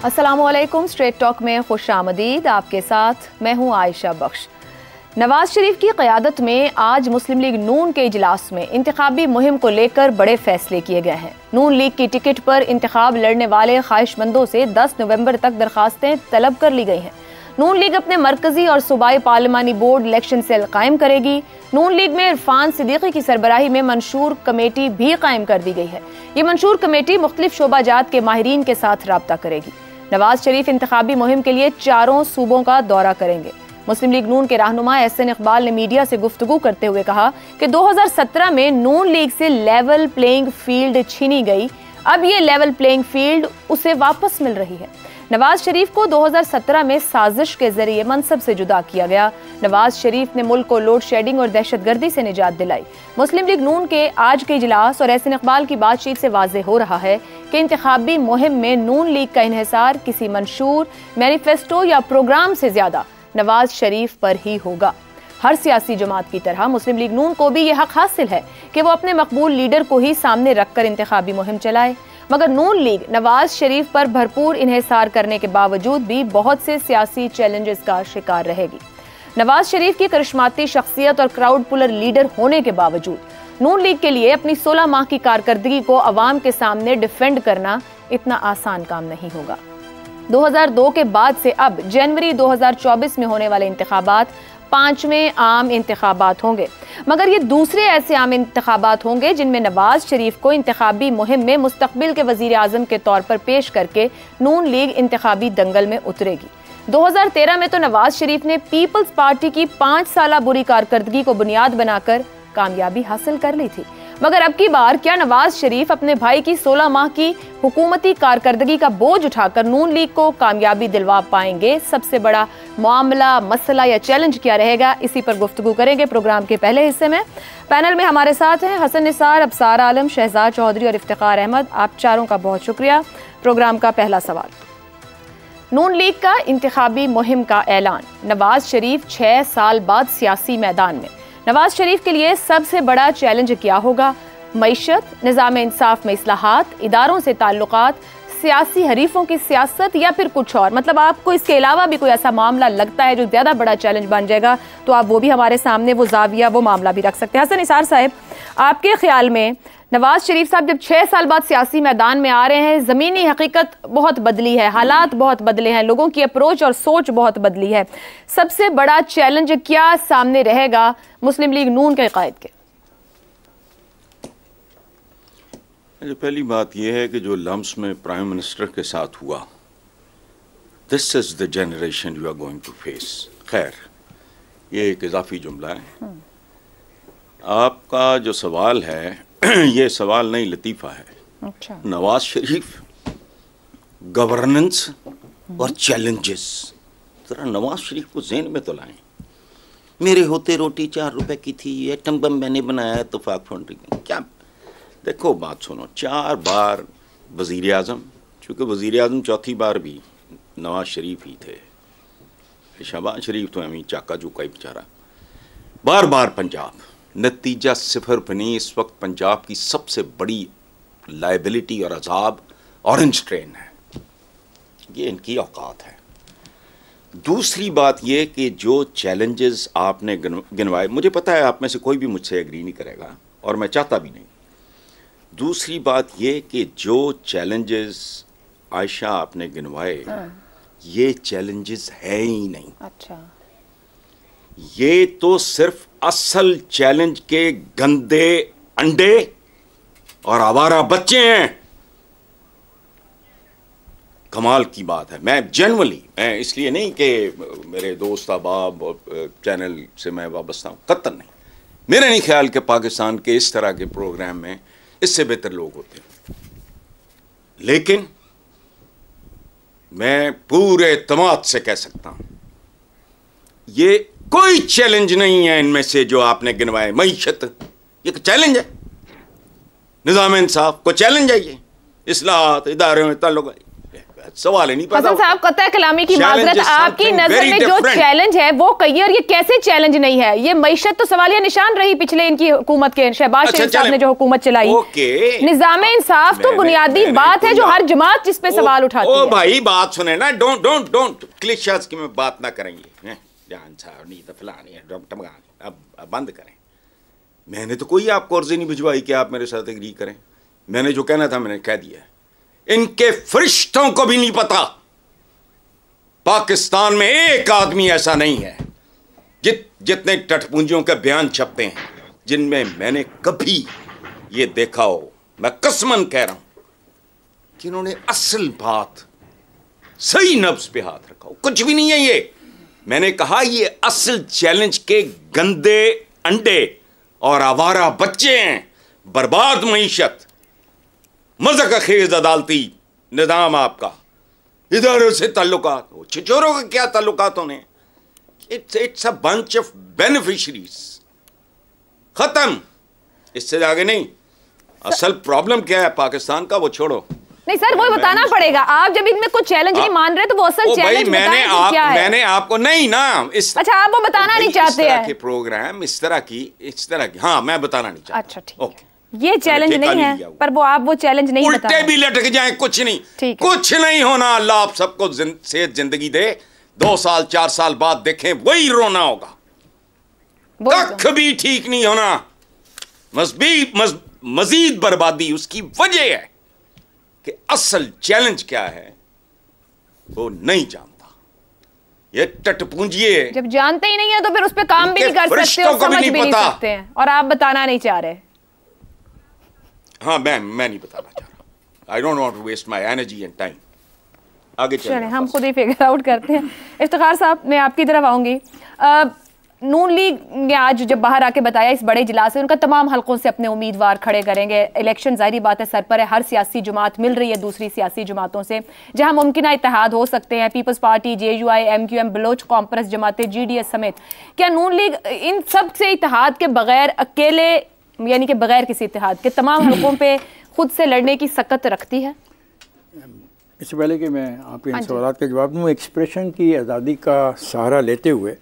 अस्सलामुअलैकुम। Straight talk में खुश आमदीद। आपके साथ मैं हूं आयशा बख्श। नवाज शरीफ की क़यादत में आज मुस्लिम लीग नून के इजलास में इंतखाबी मुहिम को लेकर बड़े फैसले किए गए हैं। नून लीग की टिकट पर इंतखाब लड़ने वाले ख्वाहिशमंदों से 10 नवंबर तक दरखास्तें तलब कर ली गई हैं। नून लीग अपने मरकजी और सूबाई पार्लिमानी बोर्ड इलेक्शन सेल कायम करेगी। नून लीग में इरफान सिद्दीकी की सरबराही में मंशूर कमेटी भी कायम कर दी गई है। ये मंशूर कमेटी मुख्तलिफ शोबाजात के माहिरीन के साथ राब्ता करेगी। नवाज शरीफ इंतखाबी मुहिम के लिए 4 सूबों का दौरा करेंगे। मुस्लिम लीग नून के रहनुमा एहसन इकबाल ने मीडिया से गुफ्तगू करते हुए कहा कि 2017 में नून लीग से लेवल प्लेइंग फील्ड छीनी गई, अब ये लेवल प्लेइंग फील्ड उसे वापस मिल रही है। नवाज शरीफ को 2017 में साजिश के जरिए मनसब से जुदा किया गया। नवाज शरीफ ने मुल्क को लोड शेडिंग और दहशतगर्दी से निजात दिलाई। मुस्लिम लीग नून के आज के इजलास और एहसन इकबाल की बातचीत से वाज़े हो रहा है कि इंतखाबी मुहिम में नून लीग का इन्हिसार किसी मंशूर, मैनिफेस्टो या प्रोग्राम से ज्यादा नवाज शरीफ पर ही होगा। हर सियासी जमात की तरह मुस्लिम लीग नून को भी यह हक हासिल है कि वो अपने मकबूल लीडर को ही सामने रखकर इंतखाबी मुहिम चलाए, मगर नून लीग नवाज शरीफ पर भरपूर इन्हिसार करने के बावजूद भी बहुत से सियासी चैलेंजेस का शिकार रहेगी। नवाज शरीफ की करिश्माती शख्सियत और क्राउड पुलर लीडर होने के बावजूद नून लीग के लिए अपनी 16 माह की कारकर्दगी को अवाम के सामने डिफेंड करना इतना आसान काम नहीं होगा। 2002 के बाद से अब जनवरी 2024 में होने वाले इंतखाबात 5वें आम इंतखाबात होंगे, मगर ये दूसरे ऐसे आम इंतखाबात होंगे जिनमें नवाज शरीफ को इंतखाबी मुहिम में मुस्तकबिल के वजीर आजम के तौर पर पेश करके नून लीग इंतखाबी दंगल में उतरेगी। 2013 में तो नवाज शरीफ ने पीपल्स पार्टी की 5 साला बुरी कारकर्दगी को बुनियाद बनाकर कामयाबी हासिल कर ली थी, मगर अब की बार क्या नवाज शरीफ अपने भाई की 16 माह की हुकूमती कारकर्दगी का बोझ उठाकर नून लीग को कामयाबी दिलवा पाएंगे? सबसे बड़ा मामला, मसला या चैलेंज क्या रहेगा, इसी पर गुफ्तगू करेंगे प्रोग्राम के पहले हिस्से में। पैनल में हमारे साथ हैं हसन निसार, अबसार आलम, शहजाद चौधरी और इफ्तिखार अहमद। आप चारों का बहुत शुक्रिया। प्रोग्राम का पहला सवाल, नून लीग का इंतखाबी मुहिम का ऐलान। नवाज शरीफ 6 साल बाद सियासी मैदान में। नवाज शरीफ के लिए सबसे बड़ा चैलेंज क्या होगा? मईशत, निज़ाम इंसाफ में इस्लाहात, इदारों से ताल्लुकात, सियासी हरीफों की सियासत या फिर कुछ और? मतलब आपको इसके अलावा भी कोई ऐसा मामला लगता है जो ज़्यादा बड़ा चैलेंज बन जाएगा तो आप वो भी हमारे सामने वो जाविया, वो मामला भी रख सकते हैं। हसन निसार साहब, आपके ख्याल में नवाज शरीफ साहब जब 6 साल बाद सियासी मैदान में आ रहे हैं, ज़मीनी हकीकत बहुत बदली है, हालात बहुत बदले हैं, लोगों की अप्रोच और सोच बहुत बदली है, सबसे बड़ा चैलेंज क्या सामने रहेगा मुस्लिम लीग नून के क़ायद के? पहली बात यह है कि जो लम्स में प्राइम मिनिस्टर के साथ हुआ, this is the generation you are going to face. खैर, ये एक इजाफी जुमला है। आपका जो सवाल है ये सवाल नहीं, लतीफ़ा है। अच्छा। नवाज शरीफ, गवर्नेंस और चैलेंजेस, जरा नवाज शरीफ को ज़हन में तो लाएं। मेरे होते रोटी 4 रुपए की थी, ये टम्बम मैंने बनाया इत्तेफाक फाउंड्री में। क्या देखो, बात सुनो, 4 बार वज़ीर आज़म, चूँकि वज़ीर आज़म चौथी बार भी नवाज शरीफ ही थे, शहबाज शरीफ तो अमी चाका चूका ही बेचारा, बार बार पंजाब, नतीजा 0 बनी। इस वक्त पंजाब की सबसे बड़ी लाइबिलिटी और अजाब ऑरेंज ट्रेन है, ये इनकी औकात है। दूसरी बात ये कि जो चैलेंजेस आपने गिनवाए, मुझे पता है आप में से कोई भी मुझसे एग्री नहीं करेगा और मैं चाहता भी नहीं। दूसरी बात ये कि जो चैलेंजेस आयशा आपने गिनवाए, ये चैलेंजेस है ही नहीं। अच्छा। ये तो सिर्फ असल चैलेंज के गंदे अंडे और आवारा बच्चे हैं। कमाल की बात है। मैं जेन्युइनली, मैं इसलिए नहीं कि मेरे दोस्त अहबाब और चैनल से मैं वाबस्ता हूँ, कतई नहीं। मेरा नहीं ख्याल कि पाकिस्तान के इस तरह के प्रोग्राम में इससे बेहतर लोग होते हैं, लेकिन मैं पूरे एतमाद से कह सकता हूं ये कोई चैलेंज नहीं है इनमें से जो आपने गिनवाए। मईशत ये चैलेंज है, निज़ाम इंसाफ को चैलेंज है, ये इस्लाहात, इदारे में ताल्लुक, सवाल ही नहीं पैदा हसन साहब, कतई कलामी की माजरत, आपकी नजर में जो चैलेंज है वो कहिए, और ये कैसे चैलेंज नहीं है? ये मईशत तो सवालिया निशान रही पिछले इनकी हुकूमत के, शहबाज शरीफ साहब ने जो हुकूमत चलाई। निजाम इंसाफ तो बुनियादी बात है जो हर जमात जिस पे सवाल उठाती है। ओ भाई बात सुने ना, डोंट क्लिशेस की में बात ना करेंगे, जान साहब नहीं तो फलानी अब बंद करें। मैंने तो कोई आपको अर्जी नहीं भिजवाई कि आप मेरे साथ एग्री करें। मैंने जो कहना था मैंने कह दिया। इनके फरिश्तों को भी नहीं पता, पाकिस्तान में एक आदमी ऐसा नहीं है जितने टटपुंजियों के बयान छपते हैं जिनमें मैंने कभी ये देखा हो, मैं कसमन कह रहा हूं कि इन्होंने असल बात सही नब्ज पे हाथ रखा हो। कुछ भी नहीं है ये। मैंने कहा ये असल चैलेंज के गंदे अंडे और आवारा बच्चे हैं। बर्बाद मईशत, मज़ा का खेज अदालती निज़ाम, आपका इदारों से ताल्लुकात, छिछोरों का क्या ताल्लुकात होने, it's a bunch of beneficiaries, खत्म, इससे आगे नहीं। असल प्रॉब्लम क्या है पाकिस्तान का वो छोड़ो। नहीं सर, वो बताना पड़ेगा। आप जब इनमें कुछ चैलेंज नहीं मान रहे तो वो असल चैलेंज मैंने आपको नहीं ना अच्छा, आप वो बताना नहीं चाहते हैं प्रोग्राम इस तरह की हाँ मैं बताना नहीं चाहता। अच्छा ठीक है, ये चैलेंज नहीं है, पर आप वो चैलेंज नहीं बता रहे। उल्टे भी लटक जाए कुछ नहीं, कुछ नहीं होना। अल्लाह आप सबको सेहत जिंदगी दे। 2 साल 4 साल बाद देखें वही रोना होगा, कख भी ठीक नहीं होना, मजीद बर्बादी। उसकी वजह है कि असल चैलेंज क्या है वो नहीं जानता। ये टटपूंजिए जब जानते ही नहीं है तो फिर उस पर काम भी नहीं कर सकते और समझ भी नहीं सकते हैं, और आप बताना नहीं चाह रहे। हाँ मैं नहीं बताना चाह रहा। I don't want to waste my energy and time. आगे चलें, हम खुद ही फिगर आउट करते हैं। इफ्तिखार साहब, मैं आपकी तरफ आऊंगी। नून लीग ने आज जब बाहर आके बताया इस बड़े इजलास से उनका तमाम हलकों से अपने उम्मीदवार खड़े करेंगे। इलेक्शन जाहिर बात है सर पर है, हर सियासी जमात मिल रही है दूसरी सियासी जमातों से जहां मुमकिन इत्तेहाद हो सकते हैं। Peoples party, JUI, MQM, Baloch conference जमातें, GDS समेत। क्या नून लीग इन सब से इत्तेहाद के बगैर, अकेले यानी कि बगैर किसी इत्तेहाद के तमाम हलकों पे खुद से लड़ने की सकत रखती है? इससे पहले कि मैं आपके इन सवाल के जवाब दूँ, एक्सप्रेशन की आज़ादी का सहारा लेते हुए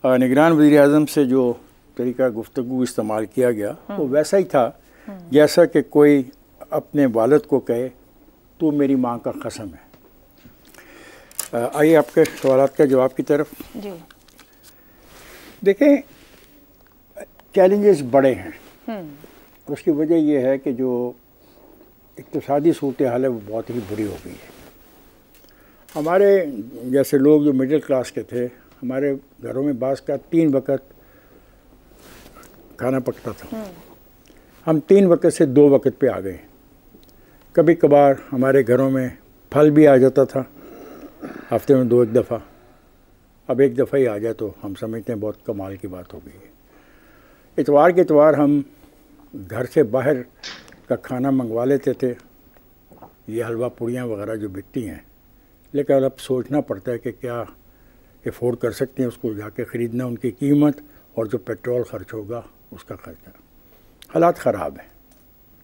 निगरान वज़ीर-ए-आज़म से जो तरीका गुफ्तगू इस्तेमाल किया गया वो वैसा ही था जैसा कि कोई अपने वालिद को कहे तो मेरी माँ का कसम है। आइए आपके सवाल के जवाब की तरफ। जी देखें, चैलेंजेस बड़े हैं। उसकी वजह यह है कि जो इक़्तिसादी सूरत हाल है वो बहुत ही बुरी हो गई है। हमारे जैसे लोग जो मिडिल क्लास के थे, हमारे घरों में बास का 3 वक़्त खाना पकता था। हम 3 वक़्त से 2 वक़्त पे आ गए। कभी कभार हमारे घरों में फल भी आ जाता था हफ्ते में 2-1 दफ़ा। अब 1 दफ़ा ही आ जाए तो हम समझते हैं बहुत कमाल की बात हो गई है। इतवार के इतवार हम घर से बाहर का खाना मंगवा लेते थे, ये हलवा पूड़ियाँ वगैरह जो बिकती हैं, लेकिन अब सोचना पड़ता है कि क्या अफोर्ड कर सकते हैं उसको जाके ख़रीदना, उनकी कीमत और जो पेट्रोल ख़र्च होगा उसका खर्चा। हालात ख़राब हैं,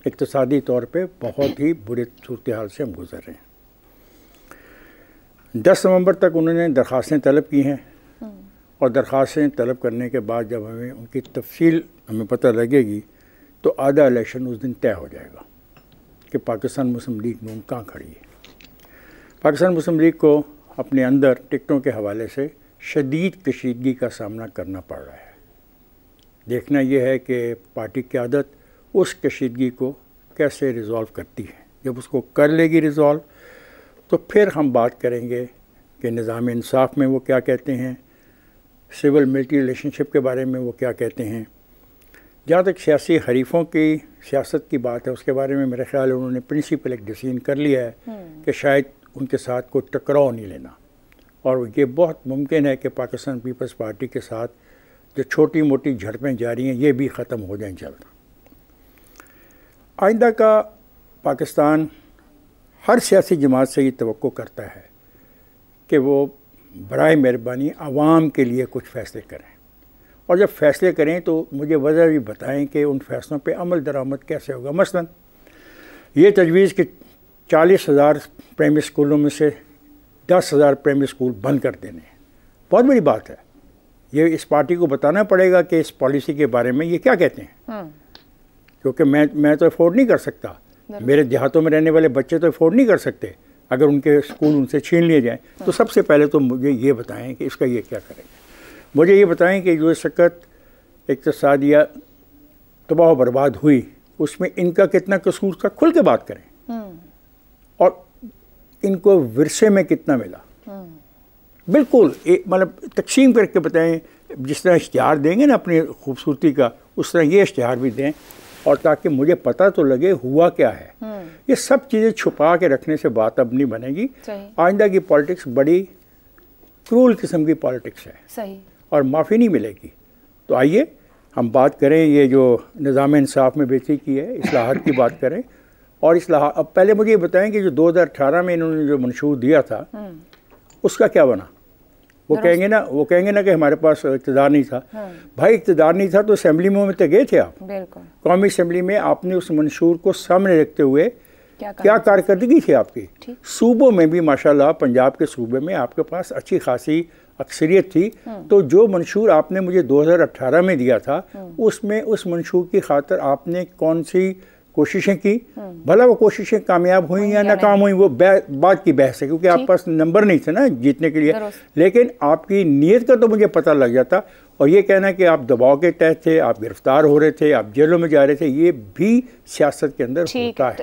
इक़्तिसादी तौर पे बहुत ही बुरे सूरत हाल से हम गुज़र रहे हैं। 10 नवंबर तक उन्होंने दरख्वास्तें तलब की हैं और दरख्वास्तें तलब करने के बाद जब हमें उनकी तफसील हमें पता लगेगी तो आधा इलेक्शन उस दिन तय हो जाएगा कि पाकिस्तान मुस्लिम लीग नून कहाँ खड़ी है। पाकिस्तान मुस्लिम लीग को अपने अंदर टिकटों के हवाले से शदीद कशीदगी का सामना करना पड़ रहा है। देखना यह है कि पार्टी क़यादत उस कशीदगी को कैसे रिज़ॉल्व करती है। जब उसको कर लेगी रिज़ॉल्व तो फिर हम बात करेंगे कि निज़ाम इंसाफ में वो क्या कहते हैं, सिविल मिलिट्री रिलेशनशिप के बारे में वो क्या कहते हैं। जहाँ तक सियासी हरीफों की सियासत की बात है उसके बारे में मेरे ख्याल उन्होंने प्रिंसिपल एक डिसीजन कर लिया है कि शायद उनके साथ कोई टकराव नहीं लेना, और ये बहुत मुमकिन है कि पाकिस्तान पीपल्स पार्टी के साथ जो छोटी मोटी झड़पें जारी हैं ये भी ख़त्म हो जाएं जल्द। आइंदा का पाकिस्तान हर सियासी जमात से ये तवक्को करता है कि वो बराए मेहरबानी आवाम के लिए कुछ फ़ैसले करें, और जब फ़ैसले करें तो मुझे वजह भी बताएं कि उन फ़ैसलों पे अमल दरामद कैसे होगा। मसलन ये तजवीज़ कि 40,000 प्राइमरी स्कूलों में से 10,000 प्राइमरी स्कूल बंद कर देने, बहुत बड़ी बात है। ये इस पार्टी को बताना पड़ेगा कि इस पॉलिसी के बारे में ये क्या कहते हैं, क्योंकि मैं तो अफोर्ड नहीं कर सकता, मेरे देहातों में रहने वाले बच्चे तो अफोर्ड नहीं कर सकते। अगर उनके स्कूल उनसे छीन लिए जाएँ तो सबसे पहले तो मुझे ये बताएं कि इसका ये क्या करेंगे। मुझे ये बताएं कि जो सख्त इक़्तिसादिया तबाह बर्बाद हुई उसमें इनका कितना कसूर था, खुल के बात करें, और इनको विरसे में कितना मिला, बिल्कुल मतलब तकसीम करके बताएं। जिस तरह इश्तिहार देंगे ना अपनी खूबसूरती का, उस तरह ये इश्तिहार भी दें, और ताकि मुझे पता तो लगे हुआ क्या है। ये सब चीज़ें छुपा के रखने से बात अब नहीं बनेगी। आइंदा की पॉलिटिक्स बड़ी क्रूल किस्म की पॉलिटिक्स है, सही, और माफ़ी नहीं मिलेगी। तो आइए हम बात करें ये जो निज़ाम इंसाफ में बेहतरी की है, इस्लाहात की बात करें। और इस्लाहात, अब पहले मुझे ये बताएं कि जो 2018 में इन्होंने जो मंशूर दिया था उसका क्या बना। वो कहेंगे ना कि हमारे पास इक़्तिदार नहीं था। भाई इक़्तिदार नहीं था तो असेंबली में तो गए थे आप, कौमी असेंबली में आपने उस मंशूर को सामने रखते हुए क्या कारकर्दगी थी आपकी। सूबों में भी माशाल्लाह, पंजाब के सूबे में आपके पास अच्छी खासी अक्सरियत थी। तो जो मंशूर आपने मुझे 2018 में दिया था, उसमें उस मंशूर की खातिर आपने कौन सी कोशिशें की, भला वो कोशिशें कामयाब हुई या नाकाम हुई वो बात की बहस है, क्योंकि आपके पास नंबर नहीं थे ना जीतने के लिए। लेकिन आपकी नीयत का तो मुझे पता लग जाता। और ये कहना कि आप दबाव के तहत थे, आप गिरफ्तार हो रहे थे, आप जेलों में जा रहे थे, ये भी सियासत के अंदर होता है।